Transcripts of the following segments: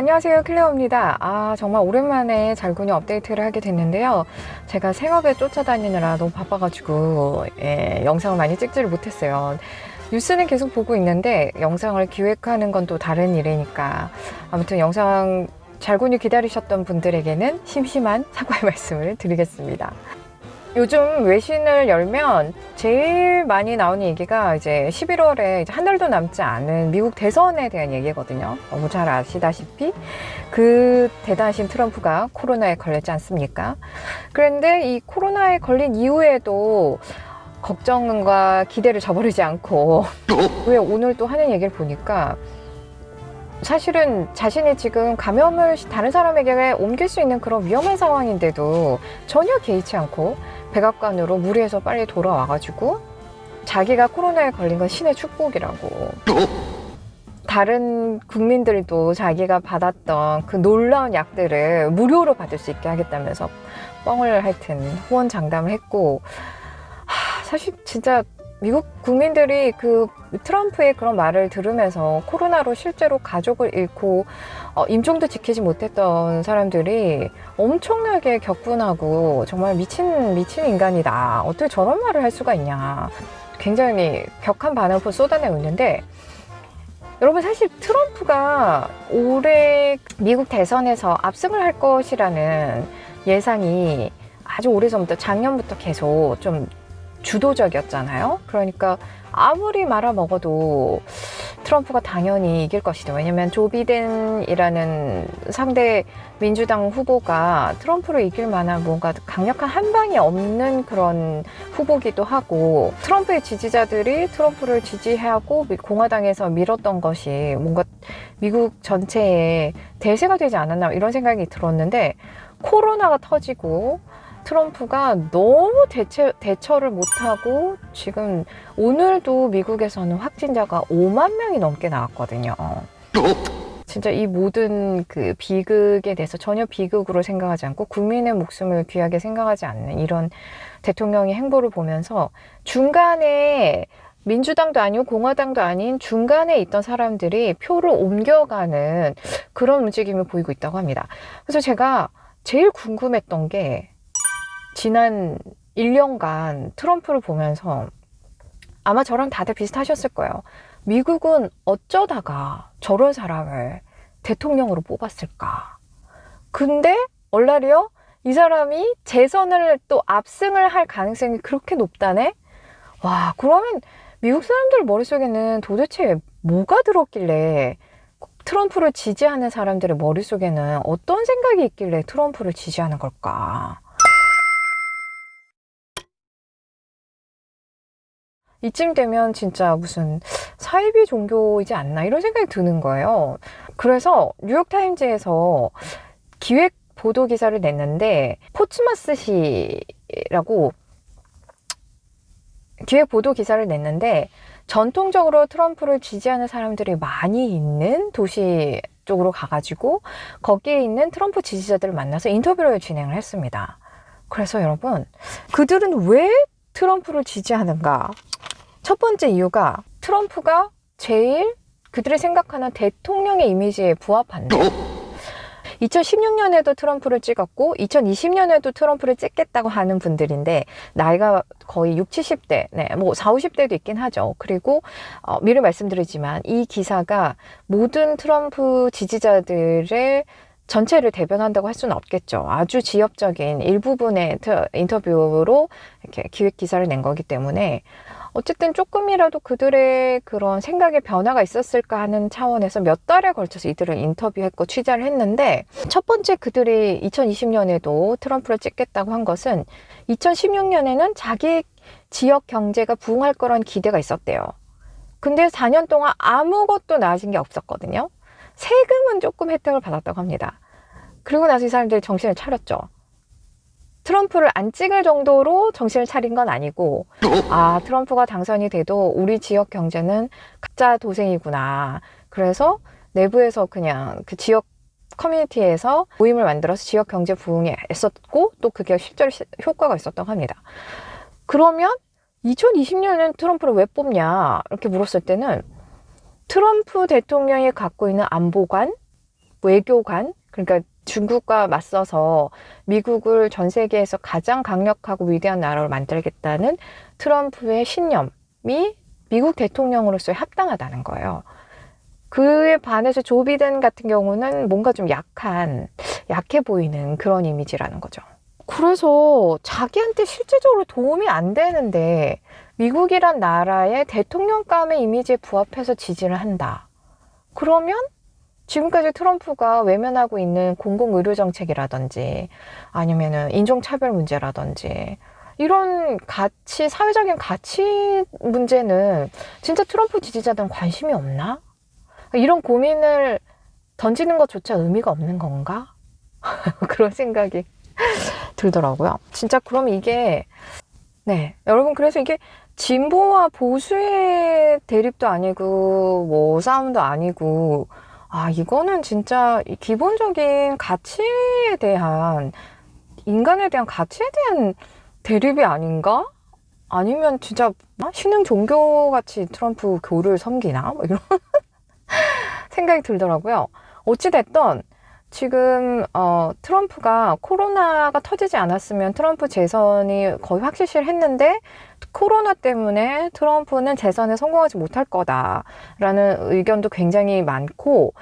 안녕하세요, 클레어입니다. 정말 오랜만에 잘군이 업데이트를 하게 됐는데요. 제가 생업에 쫓아다니느라 너무 바빠가지고 영상을 많이 찍지를 못했어요. 뉴스는 계속 보고 있는데 영상을 기획하는 건 또 다른 일이니까 아무튼 영상 잘군이 기다리셨던 분들에게는 심심한 사과의 말씀을 드리겠습니다. 요즘 외신을 열면 제일 많이 나오는 얘기가 이제 11월에 이제 한 달도 남지 않은 미국 대선에 대한 얘기거든요. 너무 잘 아시다시피 그 대단하신 트럼프가 코로나에 걸렸지 않습니까? 그런데 이 코로나에 걸린 이후에도 걱정과 기대를 저버리지 않고 왜 오늘 또 하는 얘기를 보니까 사실은 자신이 지금 감염을 다른 사람에게 옮길 수 있는 그런 위험한 상황인데도 전혀 개의치 않고 백악관으로 무리해서 빨리 돌아와가지고 자기가 코로나에 걸린 건 신의 축복이라고, 다른 국민들도 자기가 받았던 그 놀라운 약들을 무료로 받을 수 있게 하겠다면서 뻥을 하여튼 호언장담을 했고, 사실 진짜 미국 국민들이 그 트럼프의 그런 말을 들으면서 코로나로 실제로 가족을 잃고 임종도 지키지 못했던 사람들이 엄청나게 격분하고 정말 미친 인간이다. 어떻게 저런 말을 할 수가 있냐. 굉장히 격한 반응을 쏟아내고 있는데, 여러분 사실 트럼프가 올해 미국 대선에서 압승을 할 것이라는 예상이 아주 오래전부터 작년부터 계속 좀 주도적이었잖아요. 그러니까 아무리 말아먹어도 트럼프가 당연히 이길 것이다. 왜냐면 조 비덴이라는 상대 민주당 후보가 트럼프를 이길 만한 뭔가 강력한 한방이 없는 그런 후보기도 하고, 트럼프의 지지자들이 트럼프를 지지하고 공화당에서 밀었던 것이 뭔가 미국 전체에 대세가 되지 않았나 이런 생각이 들었는데, 코로나가 터지고 트럼프가 너무 대처를 못하고 지금 오늘도 미국에서는 확진자가 5만 명이 넘게 나왔거든요. 진짜 이 모든 그 비극에 대해서 전혀 비극으로 생각하지 않고 국민의 목숨을 귀하게 생각하지 않는 이런 대통령의 행보를 보면서 중간에 민주당도 아니고 공화당도 아닌 중간에 있던 사람들이 표를 옮겨가는 그런 움직임을 보이고 있다고 합니다. 그래서 제가 제일 궁금했던 게, 지난 1년간 트럼프를 보면서 아마 저랑 다들 비슷하셨을 거예요. 미국은 어쩌다가 저런 사람을 대통령으로 뽑았을까? 근데 얼라리요? 이 사람이 재선을 또 압승을 할 가능성이 그렇게 높다네? 와, 그러면 미국 사람들 머릿속에는 도대체 뭐가 들었길래, 트럼프를 지지하는 사람들의 머릿속에는 어떤 생각이 있길래 트럼프를 지지하는 걸까? 이쯤 되면 진짜 무슨 사이비 종교이지 않나 이런 생각이 드는 거예요. 그래서 뉴욕타임즈에서 기획 보도 기사를 냈는데, 포츠마스시라고 기획 보도 기사를 냈는데, 전통적으로 트럼프를 지지하는 사람들이 많이 있는 도시 쪽으로 가가지고 거기에 있는 트럼프 지지자들을 만나서 인터뷰를 진행을 했습니다. 그래서 여러분, 그들은 왜 트럼프를 지지하는가? 첫 번째 이유가 트럼프가 제일 그들이 생각하는 대통령의 이미지에 부합한다. 2016년에도 트럼프를 찍었고 2020년에도 트럼프를 찍겠다고 하는 분들인데, 나이가 거의 60, 70대, 뭐 40, 50대도 있긴 하죠. 그리고 미리 말씀드리지만 이 기사가 모든 트럼프 지지자들의 전체를 대변한다고 할 수는 없겠죠. 아주 지역적인 일부분의 인터뷰로 이렇게 기획 기사를 낸 거기 때문에 어쨌든 조금이라도 그들의 그런 생각의 변화가 있었을까 하는 차원에서 몇 달에 걸쳐서 이들을 인터뷰했고 취재를 했는데, 첫 번째 그들이 2020년에도 트럼프를 찍겠다고 한 것은 2016년에는 자기 지역 경제가 부흥할 거란 기대가 있었대요. 근데 4년 동안 아무것도 나아진 게 없었거든요. 세금은 조금 혜택을 받았다고 합니다. 그리고 나서 이 사람들이 정신을 차렸죠. 트럼프를 안 찍을 정도로 정신을 차린 건 아니고, 트럼프가 당선이 돼도 우리 지역 경제는 가짜 도생이구나. 그래서 내부에서 그냥 그 지역 커뮤니티에서 모임을 만들어서 지역 경제 부흥에 애썼고, 또 그게 실제로 효과가 있었다고 합니다. 그러면 2020년엔 트럼프를 왜 뽑냐? 이렇게 물었을 때는 트럼프 대통령이 갖고 있는 안보관, 외교관, 그러니까 중국과 맞서서 미국을 전 세계에서 가장 강력하고 위대한 나라로 만들겠다는 트럼프의 신념이 미국 대통령으로서의 합당하다는 거예요. 그에 반해서 조 비든 같은 경우는 뭔가 좀 약해 보이는 그런 이미지라는 거죠. 그래서 자기한테 실질적으로 도움이 안 되는데 미국이란 나라의 대통령감의 이미지에 부합해서 지지를 한다. 그러면 지금까지 트럼프가 외면하고 있는 공공의료 정책이라든지 아니면은 인종차별 문제라든지 이런 가치, 사회적인 가치 문제는 진짜 트럼프 지지자들은 관심이 없나? 이런 고민을 던지는 것조차 의미가 없는 건가? 그런 생각이 들더라고요. 진짜 그럼 이게, 네. 여러분, 그래서 이게 진보와 보수의 대립도 아니고, 뭐, 싸움도 아니고, 이거는 진짜 기본적인 가치에 대한, 인간에 대한 가치에 대한 대립이 아닌가? 아니면 진짜 신흥 종교같이 트럼프 교를 섬기나? 뭐 이런 생각이 들더라고요. 어찌됐든, 지금 트럼프가 코로나가 터지지 않았으면 트럼프 재선이 거의 확실시했는데 코로나 때문에 트럼프는 재선에 성공하지 못할 거다라는 의견도 굉장히 많고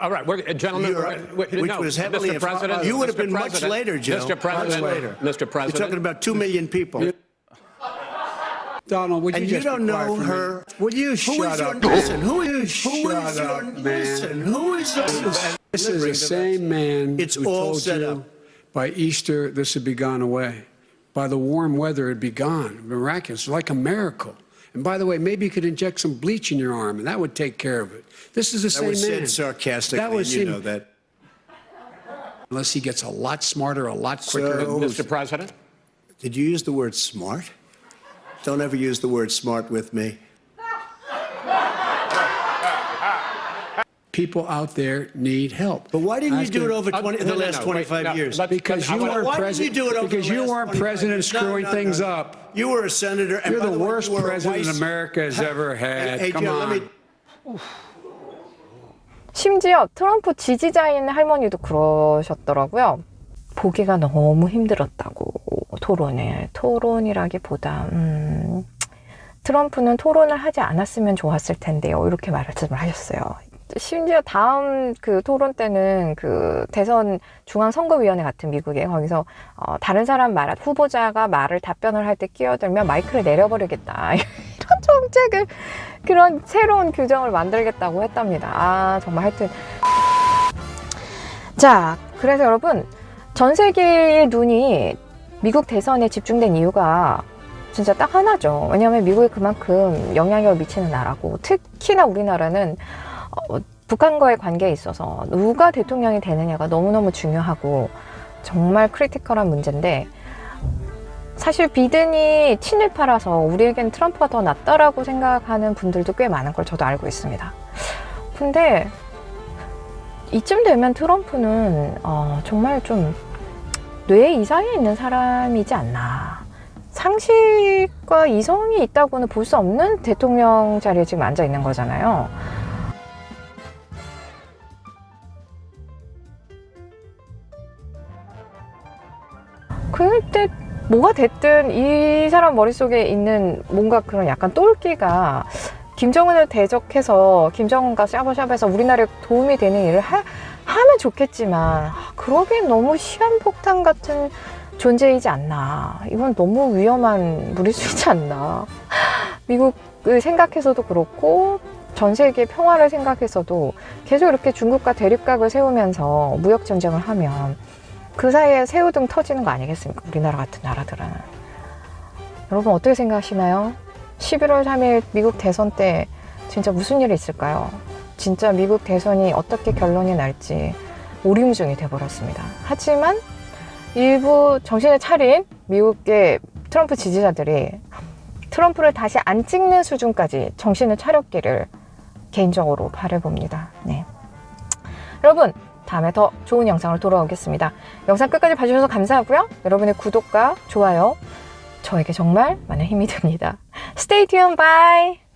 All right, gentlemen, which was heavily Mr. President, you would have Mr. been much President, later, Joe. Mr. President, much later. Mr. President. You're talking about 2 million people. Donald, would you And just you don't be quiet know for a her. minute? Will you Who shut is your up? listen? Who is Shut your up, man. listen? Who is your This is the same man It's who all told set you up. by Easter this would be gone away. By the warm weather, it'd be gone. Miraculous, like a miracle. And by the way, maybe you could inject some bleach in your arm, and that would take care of it. This is the That same was man. said sarcastically, That was and you him. know that. Unless he gets a lot smarter, a lot quicker. So- Mr. President. Did you use the word smart? Don't ever use the word smart with me. People out there need help. But why didn't you Ask do it him- over the last wait, 25 no, years? but- Because I you wanna- weren't Why didn't president. you do it over Because the you last weren't 25 president years? screwing No. things up. You were a senator. And You're by the way, worst you were a president vice- America has ever had. Hey, Come Joe, let on. me 심지어 트럼프 지지자인 할머니도 그러셨더라고요. 보기가 너무 힘들었다고 토론이라기보다 트럼프는 토론을 하지 않았으면 좋았을 텐데요. 이렇게 말씀을 하셨어요. 심지어 다음 그 토론 때는 그 대선 중앙선거위원회 같은 미국에 거기서 다른 사람 후보자가 말을 답변을 할 때 끼어들면 마이크를 내려버리겠다. 이런 정책을 그런 새로운 규정을 만들겠다고 했답니다. 정말 하여튼 자, 그래서 여러분 전 세계의 눈이 미국 대선에 집중된 이유가 진짜 딱 하나죠. 왜냐하면 미국이 그만큼 영향력을 미치는 나라고 특히나 우리나라는 북한과의 관계에 있어서 누가 대통령이 되느냐가 너무너무 중요하고 정말 크리티컬한 문제인데 사실 비든이 친일파라서 우리에겐 트럼프가 더 낫다라고 생각하는 분들도 꽤 많은 걸 저도 알고 있습니다. 근데 이쯤 되면 트럼프는 정말 좀 뇌 이상에 있는 사람이지 않나. 상식과 이성이 있다고는 볼 수 없는 대통령 자리에 지금 앉아 있는 거잖아요. 그때 뭐가 됐든 이 사람 머릿속에 있는 뭔가 그런 약간 똘끼가 김정은을 대적해서 김정은과 샤브샤브해서 우리나라에 도움이 되는 일을 하면 좋겠지만 그러기엔 너무 시한폭탄 같은 존재이지 않나. 이건 너무 위험한 무리수이지 않나. 미국을 생각해서도 그렇고 전 세계 평화를 생각해서도 계속 이렇게 중국과 대립각을 세우면서 무역 전쟁을 하면 그 사이에 새우등 터지는 거 아니겠습니까? 우리나라 같은 나라들은. 여러분 어떻게 생각하시나요? 11월 3일 미국 대선 때 진짜 무슨 일이 있을까요? 진짜 미국 대선이 어떻게 결론이 날지 오리무중이 돼버렸습니다. 하지만 일부 정신을 차린 미국의 트럼프 지지자들이 트럼프를 다시 안 찍는 수준까지 정신을 차렸기를 개인적으로 바라봅니다. 네. 여러분 다음에 더 좋은 영상으로 돌아오겠습니다. 영상 끝까지 봐주셔서 감사하고요. 여러분의 구독과 좋아요 저에게 정말 많은 힘이 됩니다. Stay tuned. Bye.